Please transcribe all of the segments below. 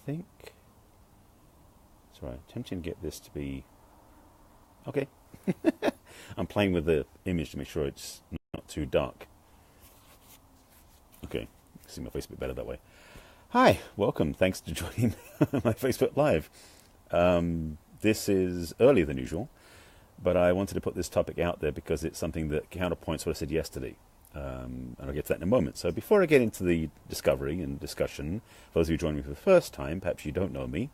think. Sorry, attempting to get this to be okay. I'm playing with the image to make sure it's not too dark. Okay, see my face a bit better that way. Hi, welcome. Thanks for joining my Facebook Live. This is earlier than usual, but I wanted to put this topic out there because it's something that counterpoints what I said yesterday. And I'll get to that in a moment. So before I get into the discovery and discussion, for those of you joining me for the first time, perhaps you don't know me,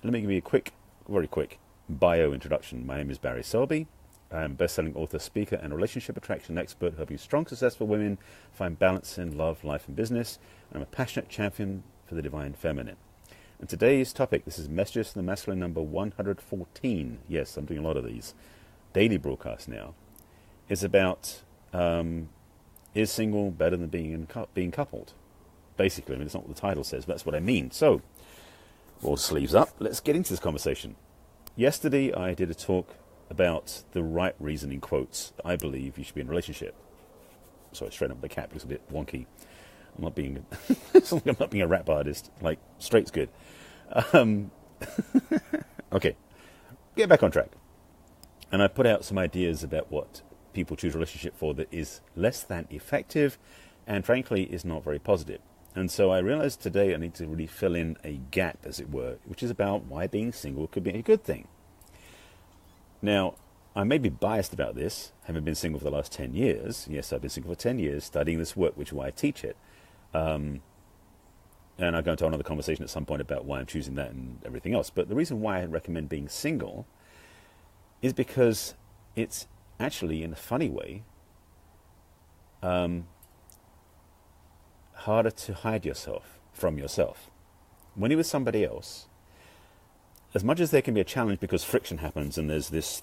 let me give you a very quick bio introduction. My name is Barry Selby. I'm a best-selling author, speaker, and relationship attraction expert, helping strong, successful women find balance in love, life, and business. And I'm a passionate champion for the divine feminine. And today's topic, this is Messages from the Masculine number 114. Yes, I'm doing a lot of these daily broadcasts now. Is about is single better than being coupled? Basically, I mean, it's not what the title says, but that's what I mean. So, roll sleeves up. Let's get into this conversation. Yesterday, I did a talk about the right reason, in quotes, that I believe you should be in a relationship. Sorry, straight up the cap looks a bit wonky. I'm not being a rap artist. Like, straight's good. Okay, get back on track. And I put out some ideas about what people choose a relationship for that is less than effective and frankly is not very positive. And so I realized today I need to really fill in a gap, as it were, which is about why being single could be a good thing. Now, I may be biased about this, having been single for the last 10 years. Yes, I've been single for 10 years, studying this work, which is why I teach it. And I'll go into another conversation at some point about why I'm choosing that and everything else. But the reason why I recommend being single is because it's actually, in a funny way, harder to hide yourself from yourself. When you're with somebody else, as much as there can be a challenge because friction happens and there's this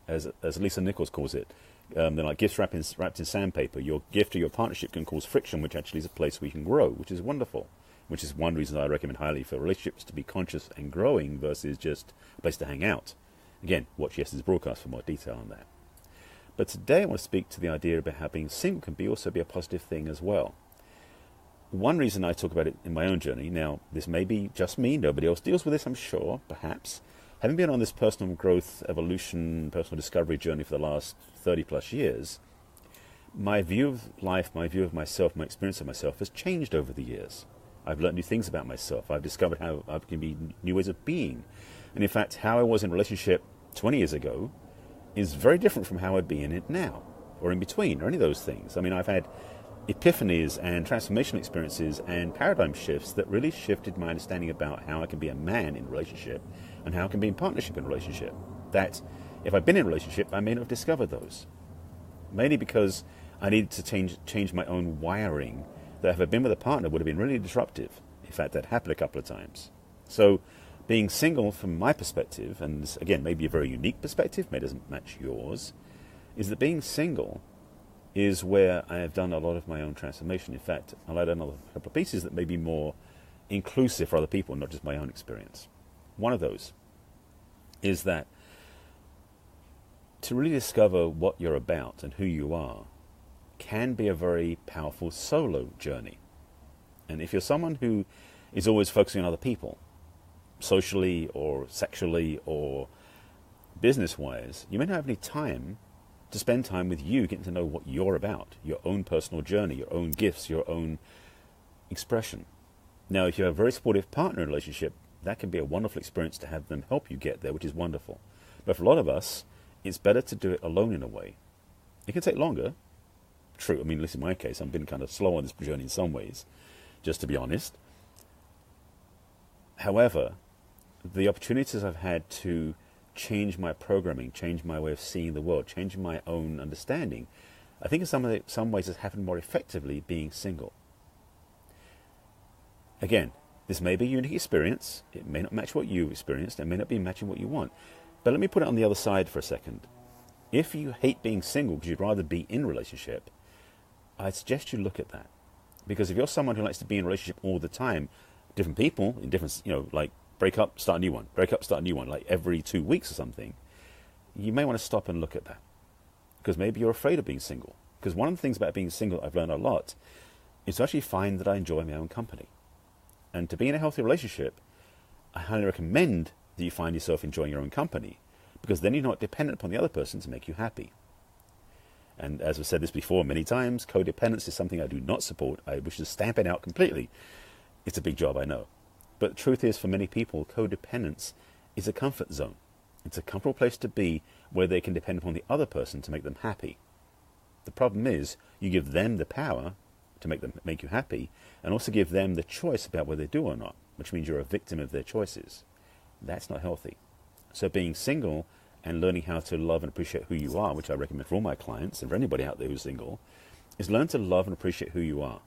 as Lisa Nichols calls it, they're like gifts wrapped in sandpaper. Your gift or your partnership can cause friction, which actually is a place where you can grow, which is wonderful. Which is one reason I recommend highly for relationships to be conscious and growing versus just a place to hang out. Again, watch yesterday's broadcast for more detail on that. But today I want to speak to the idea about how being single can also be a positive thing as well. One reason I talk about it in my own journey, now this may be just me, nobody else deals with this, I'm sure, perhaps. Having been on this personal growth, evolution, personal discovery journey for the last 30 plus years, my view of life, my view of myself, my experience of myself has changed over the years. I've learned new things about myself. I've discovered how I can be new ways of being. And in fact, how I was in a relationship 20 years ago is very different from how I'd be in it now, or in between, or any of those things. I mean, I've had epiphanies and transformational experiences and paradigm shifts that really shifted my understanding about how I can be a man in a relationship and how I can be in partnership in a relationship. That if I'd been in a relationship, I may not have discovered those. Mainly because I needed to change my own wiring that if I'd been with a partner would have been really disruptive. In fact, that happened a couple of times. So being single from my perspective, and this, again, maybe a very unique perspective, maybe it doesn't match yours, is that being single is where I have done a lot of my own transformation. In fact, I'll add another couple of pieces that may be more inclusive for other people, not just my own experience. One of those is that to really discover what you're about and who you are can be a very powerful solo journey. And if you're someone who is always focusing on other people, socially or sexually or business-wise, you may not have any time to spend time with you, getting to know what you're about, your own personal journey, your own gifts, your own expression. Now, if you have a very supportive partner in a relationship, that can be a wonderful experience to have them help you get there, which is wonderful. But for a lot of us, it's better to do it alone in a way. It can take longer. True, I mean, at least in my case, I've been kind of slow on this journey in some ways, just to be honest. However, the opportunities I've had to change my programming, change my way of seeing the world, change my own understanding, I think in some ways it's happened more effectively being single. Again, this may be a unique experience. It may not match what you experienced. It may not be matching what you want. But let me put it on the other side for a second. If you hate being single because you'd rather be in a relationship, I suggest you look at that. Because if you're someone who likes to be in a relationship all the time, different people in different, like break up, start a new one, break up, start a new one, like every 2 weeks or something, you may want to stop and look at that. Because maybe you're afraid of being single. Because one of the things about being single I've learned a lot is to actually find that I enjoy my own company. And to be in a healthy relationship, I highly recommend that you find yourself enjoying your own company, because then you're not dependent upon the other person to make you happy. And as I've said this before many times, codependence is something I do not support. I wish to stamp it out completely. It's a big job, I know. But the truth is, for many people, codependence is a comfort zone. It's a comfortable place to be where they can depend upon the other person to make them happy. The problem is, you give them the power to make you happy, and also give them the choice about whether they do or not, which means you're a victim of their choices. That's not healthy. So being single and learning how to love and appreciate who you are, which I recommend for all my clients and for anybody out there who's single, is learn to love and appreciate who you are,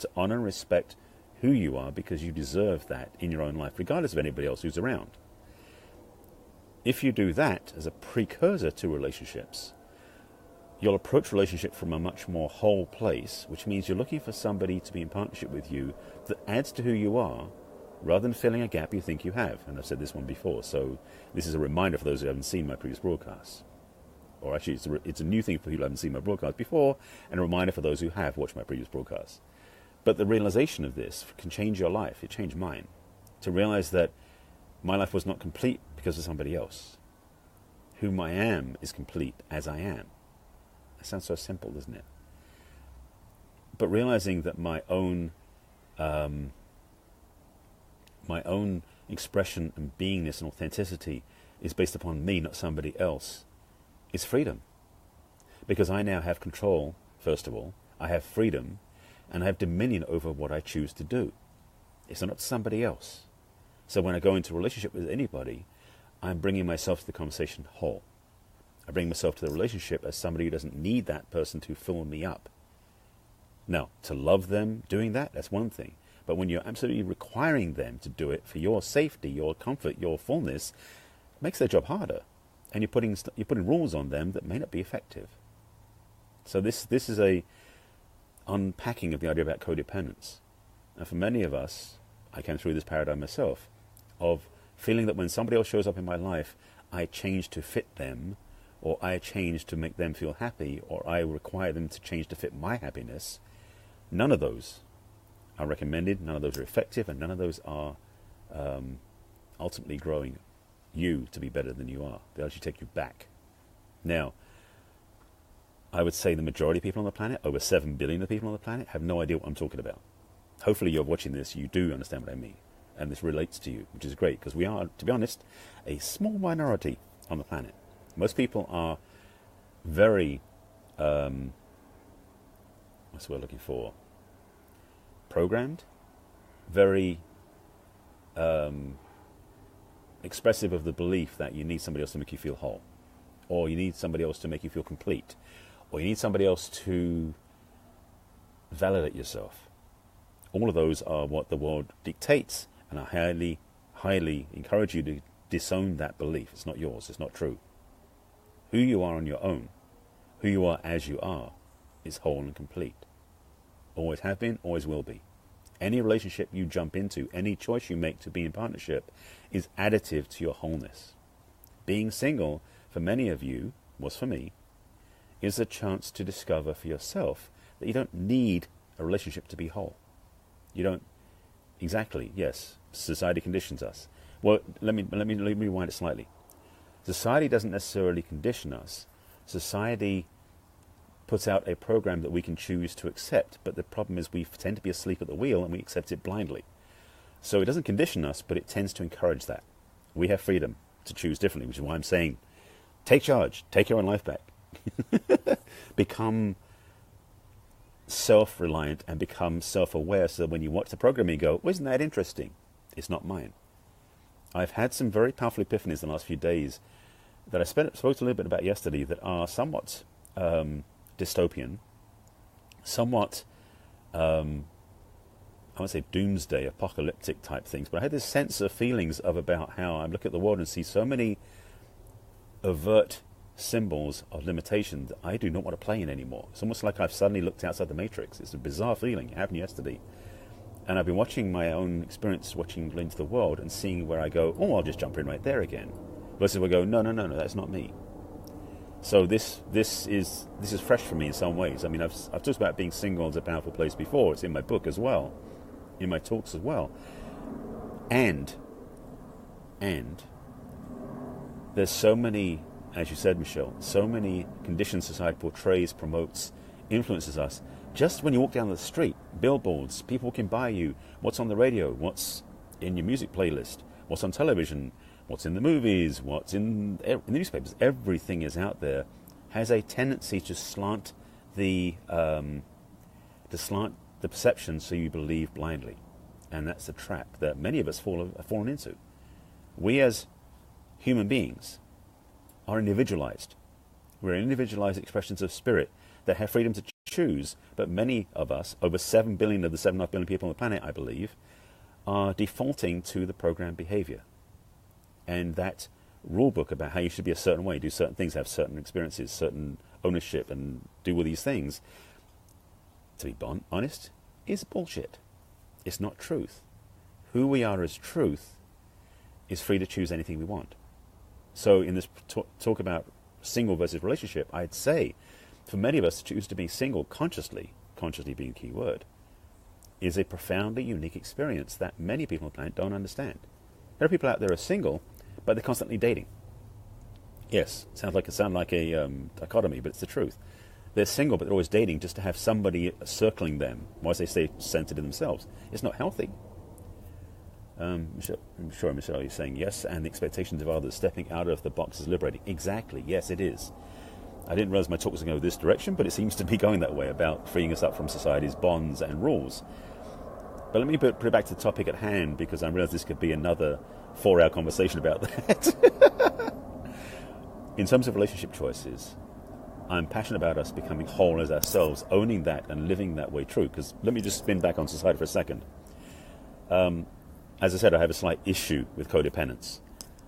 to honor and respect who you are, because you deserve that in your own life, regardless of anybody else who's around. If you do that as a precursor to relationships, you'll approach relationship from a much more whole place, which means you're looking for somebody to be in partnership with you that adds to who you are, rather than filling a gap you think you have. And I've said this one before, so this is a reminder for those who haven't seen my previous broadcasts. Or actually, it's a new thing for people who haven't seen my broadcast before, and a reminder for those who have watched my previous broadcasts. But the realization of this can change your life. It changed mine. To realize that my life was not complete because of somebody else. Whom I am is complete as I am. That sounds so simple, doesn't it? But realizing that my own expression and beingness and authenticity is based upon me, not somebody else, is freedom. Because I now have control, first of all. I have freedom, and I have dominion over what I choose to do. It's not somebody else. So when I go into a relationship with anybody, I'm bringing myself to the conversation whole. I bring myself to the relationship as somebody who doesn't need that person to fill me up. Now, to love them doing that, that's one thing. But when you're absolutely requiring them to do it for your safety, your comfort, your fullness, it makes their job harder. And you're putting rules on them that may not be effective. So this is a unpacking of the idea about codependence. And for many of us, I came through this paradigm myself, of feeling that when somebody else shows up in my life, I change to fit them, or I change to make them feel happy, or I require them to change to fit my happiness. None of those are recommended, none of those are effective, and none of those are ultimately growing you to be better than you are. They actually take you back. Now, I would say the majority of people on the planet, over 7 billion of people on the planet, have no idea what I'm talking about. Hopefully you're watching this, you do understand what I mean, and this relates to you, which is great, because we are, to be honest, a small minority on the planet. Most people are very, what's the word looking for? Programmed, very expressive of the belief that you need somebody else to make you feel whole, or you need somebody else to make you feel complete, or you need somebody else to validate yourself. All of those are what the world dictates, and I highly, highly encourage you to disown that belief. It's not yours. It's not true. Who you are on your own, who you are as you are, is whole and complete. Always have been, always will be. Any relationship you jump into, any choice you make to be in partnership, is additive to your wholeness. Being single, for many of you, was for me, is a chance to discover for yourself that you don't need a relationship to be whole. You don't, exactly, yes, society conditions us. Well, let me rewind it slightly. Society doesn't necessarily condition us. Society puts out a program that we can choose to accept, but the problem is we tend to be asleep at the wheel and we accept it blindly. So it doesn't condition us, but it tends to encourage that. We have freedom to choose differently, which is why I'm saying, take charge, take your own life back. Become self-reliant and become self-aware, so that when you watch the program you go, well, isn't that interesting? It's not mine. I've had some very powerful epiphanies in the last few days that I spoke a little bit about yesterday that are somewhat dystopian, somewhat, I won't say doomsday, apocalyptic type things, but I had this sense of feelings of about how I look at the world and see so many overt symbols of limitation that I do not want to play in anymore. It's almost like I've suddenly looked outside the Matrix. It's a bizarre feeling. It happened yesterday. And I've been watching my own experience, watching into the world and seeing where I go, oh, I'll just jump in right there again. Versus where I go, no, that's not me. So this is fresh for me in some ways. I mean, I've talked about being single as a powerful place before. It's in my book as well, in my talks as well. And there's so many, as you said, Michelle, so many conditions society portrays, promotes, influences us. Just when you walk down the street, billboards, people walking by you, what's on the radio, what's in your music playlist, what's on television, what's in the movies, what's in the newspapers, everything is out there, has a tendency to slant the perception so you believe blindly. And that's a trap that many of us have fallen into. We as human beings are individualized. We're individualized expressions of spirit that have freedom to choose, but many of us, over 7 billion of the 7.5 billion people on the planet, I believe, are defaulting to the programmed behavior. And that rule book about how you should be a certain way, do certain things, have certain experiences, certain ownership, and do all these things, to be honest, is bullshit. It's not truth. Who we are as truth is free to choose anything we want. So in this talk about single versus relationship, I'd say for many of us to choose to be single consciously being the key word, is a profoundly unique experience that many people on the planet don't understand. There are people out there who are single, but they're constantly dating. Yes, it sounds like a dichotomy, but it's the truth. They're single, but they're always dating just to have somebody circling them whilst they stay centered in themselves. It's not healthy. I'm sure, Michelle, you're saying yes, and the expectations of others, stepping out of the box is liberating. Exactly, yes, it is. I didn't realize my talk was going to go this direction, but it seems to be going that way, about freeing us up from society's bonds and rules. But let me put it back to the topic at hand, because I realize this could be another 4-hour conversation about that. In terms of relationship choices, I'm passionate about us becoming whole as ourselves, owning that and living that way true. Because let me just spin back on society for a second. As I said, I have a slight issue with codependence.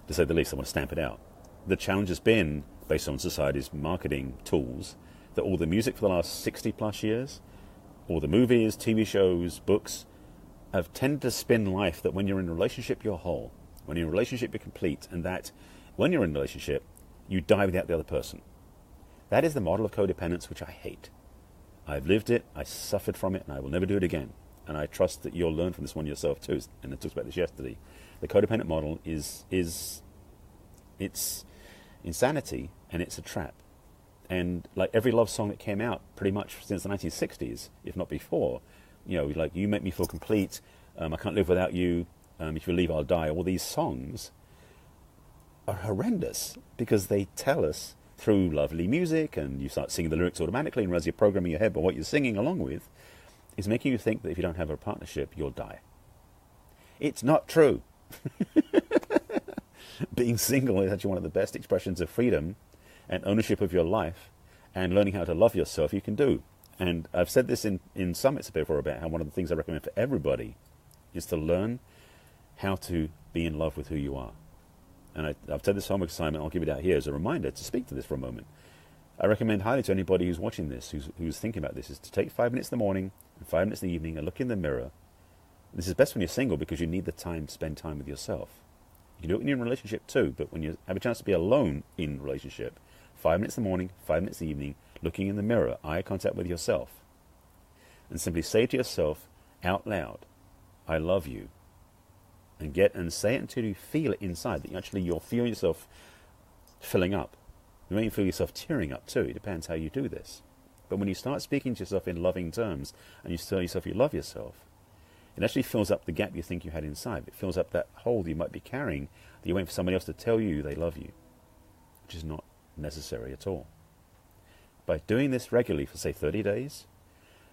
To say the least, I want to stamp it out. The challenge has been, based on society's marketing tools, that all the music for the last 60 plus years, all the movies, TV shows, books, have tended to spin life that when you're in a relationship, you're whole. When you're in a relationship, you're complete. And that when you're in a relationship, you die without the other person. That is the model of codependence, which I hate. I've lived it, I suffered from it, and I will never do it again. And I trust that you'll learn from this one yourself too. And I talked about this yesterday. The codependent model is it's insanity, and it's a trap. And like every love song that came out pretty much since the 1960s, if not before, like you make me feel complete, I can't live without you, if you leave I'll die. All these songs are horrendous because they tell us through lovely music, and you start singing the lyrics automatically, and as you're programming your head by what you're singing along with, is making you think that if you don't have a partnership, you'll die. It's not true. Being single is actually one of the best expressions of freedom and ownership of your life, and learning how to love yourself you can do. And I've said this in summits before about how one of the things I recommend for everybody is to learn how to be in love with who you are. And I've said this homework assignment, I'll give it out here as a reminder to speak to this for a moment. I recommend highly to anybody who's watching this, who's thinking about this, is to take 5 minutes in the morning and 5 minutes in the evening and look in the mirror. This is best when you're single because you need the time to spend time with yourself. You can do it when you're in a relationship too, but when you have a chance to be alone in a relationship, 5 minutes in the morning, 5 minutes in the evening, looking in the mirror, eye contact with yourself, and simply say to yourself out loud, I love you. And say it until you feel it inside, that you'll feel yourself filling up. You may even feel yourself tearing up too. It depends how you do this. But when you start speaking to yourself in loving terms, and you tell yourself you love yourself, it actually fills up the gap you think you had inside. It fills up that hole you might be carrying, that you're waiting for somebody else to tell you they love you, which is not necessary at all. By doing this regularly for, say, 30 days,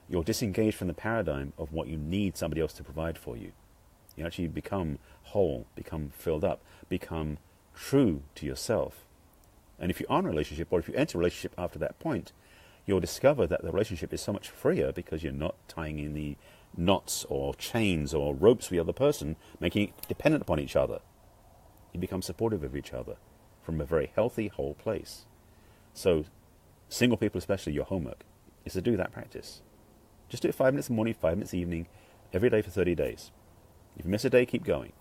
you're disengaged from the paradigm of what you need somebody else to provide for you. You actually become whole, become filled up, become true to yourself. And if you are in a relationship, or if you enter a relationship after that point, you'll discover that the relationship is so much freer because you're not tying in the knots or chains or ropes with the other person, making it dependent upon each other. You become supportive of each other from a very healthy, whole place. So, single people especially, your homework is to do that practice. Just do it 5 minutes in the morning, 5 minutes in the evening, every day for 30 days. If you miss a day, keep going.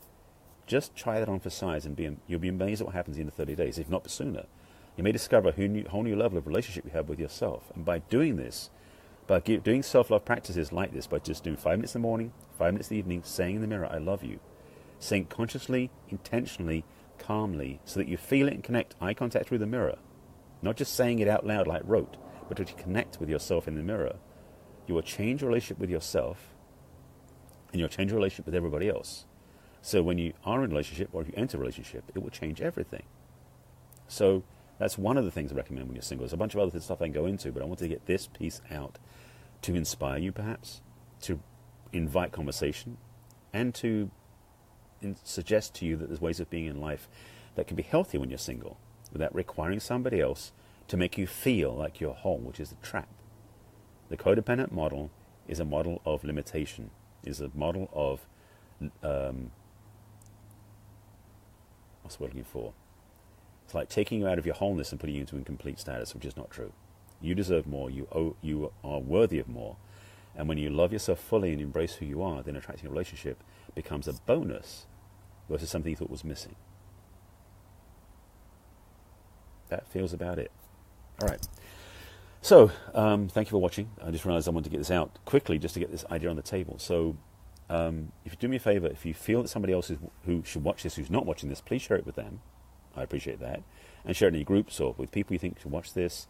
Just try that on for size, and you'll be amazed at what happens in the 30 days, if not sooner. You may discover a whole new level of relationship you have with yourself. And by doing this, But doing self-love practices like this, by just doing 5 minutes in the morning, 5 minutes in the evening, saying in the mirror, I love you, saying consciously, intentionally, calmly, so that you feel it and connect eye contact through the mirror. Not just saying it out loud like rote, but to connect with yourself in the mirror. You will change your relationship with yourself, and you'll change your relationship with everybody else. So when you are in a relationship, or if you enter a relationship, it will change everything. So that's one of the things I recommend when you're single. There's a bunch of other stuff I can go into, but I want to get this piece out to inspire you, perhaps, to invite conversation, and to suggest to you that there's ways of being in life that can be healthy when you're single, without requiring somebody else to make you feel like you're whole, which is the trap. The codependent model is a model of limitation, is a model of, what's the word I'm looking for? It's like taking you out of your wholeness and putting you into incomplete status, which is not true. You deserve more. You are worthy of more. And when you love yourself fully and embrace who you are, then attracting a relationship becomes a bonus versus something you thought was missing. That feels about it. All right. So, thank you for watching. I just realized I wanted to get this out quickly just to get this idea on the table. So, if you do me a favor, if you feel that somebody else who should watch this, who's not watching this, please share it with them. I appreciate that. And share it in any groups or with people you think should watch this.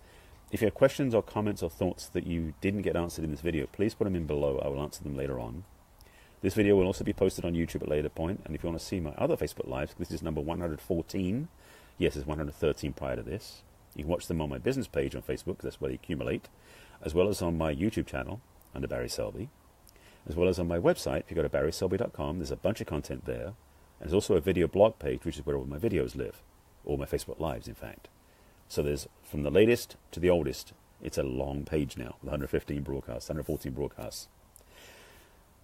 If you have questions or comments or thoughts that you didn't get answered in this video, please put them in below. I will answer them later on. This video will also be posted on YouTube at a later point. And if you want to see my other Facebook Lives, this is number 114. Yes, there's 113 prior to this. You can watch them on my business page on Facebook, because that's where they accumulate, as well as on my YouTube channel under Barry Selby, as well as on my website. If you go to barryselby.com, there's a bunch of content there. And there's also a video blog page, which is where all my videos live, all my Facebook Lives, in fact. So there's, from the latest to the oldest, it's a long page now, with 115 broadcasts, 114 broadcasts.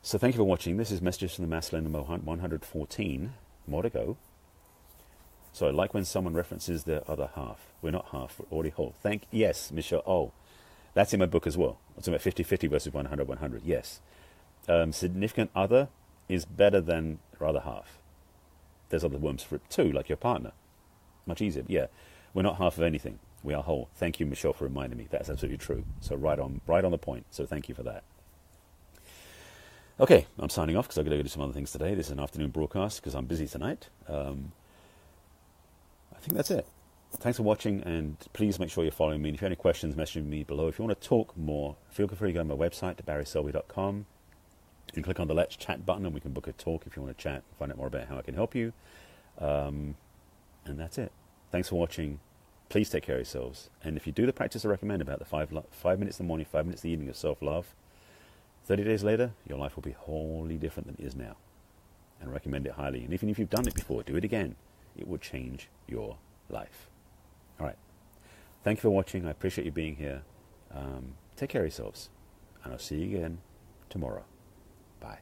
So thank you for watching. This is Messages from the Masculine, number 114. More to go. So I like when someone references their other half. We're not half, we're already whole. Yes, Michelle. Oh, that's in my book as well. I'm talking about 50-50 versus 100-100. Yes. Significant other is better than your other half. There's other words for it too, like your partner. Much easier. Yeah. We're not half of anything. We are whole. Thank you, Michelle, for reminding me. That's absolutely true. So right on the point. So thank you for that. Okay, I'm signing off because I've got to go do some other things today. This is an afternoon broadcast because I'm busy tonight. I think that's it. Thanks for watching, and please make sure you're following me. And if you have any questions, message me below. If you want to talk more, feel free to go to my website, to barryselby.com. You can click on the Let's Chat button, and we can book a talk if you want to chat, find out more about how I can help you. And that's it. Thanks for watching. Please take care of yourselves. And if you do the practice I recommend about the 5 minutes in the morning, 5 minutes in the evening of self-love, 30 days later, your life will be wholly different than it is now. And I recommend it highly. And even if you've done it before, do it again. It will change your life. All right. Thank you for watching. I appreciate you being here. Take care of yourselves. And I'll see you again tomorrow. Bye.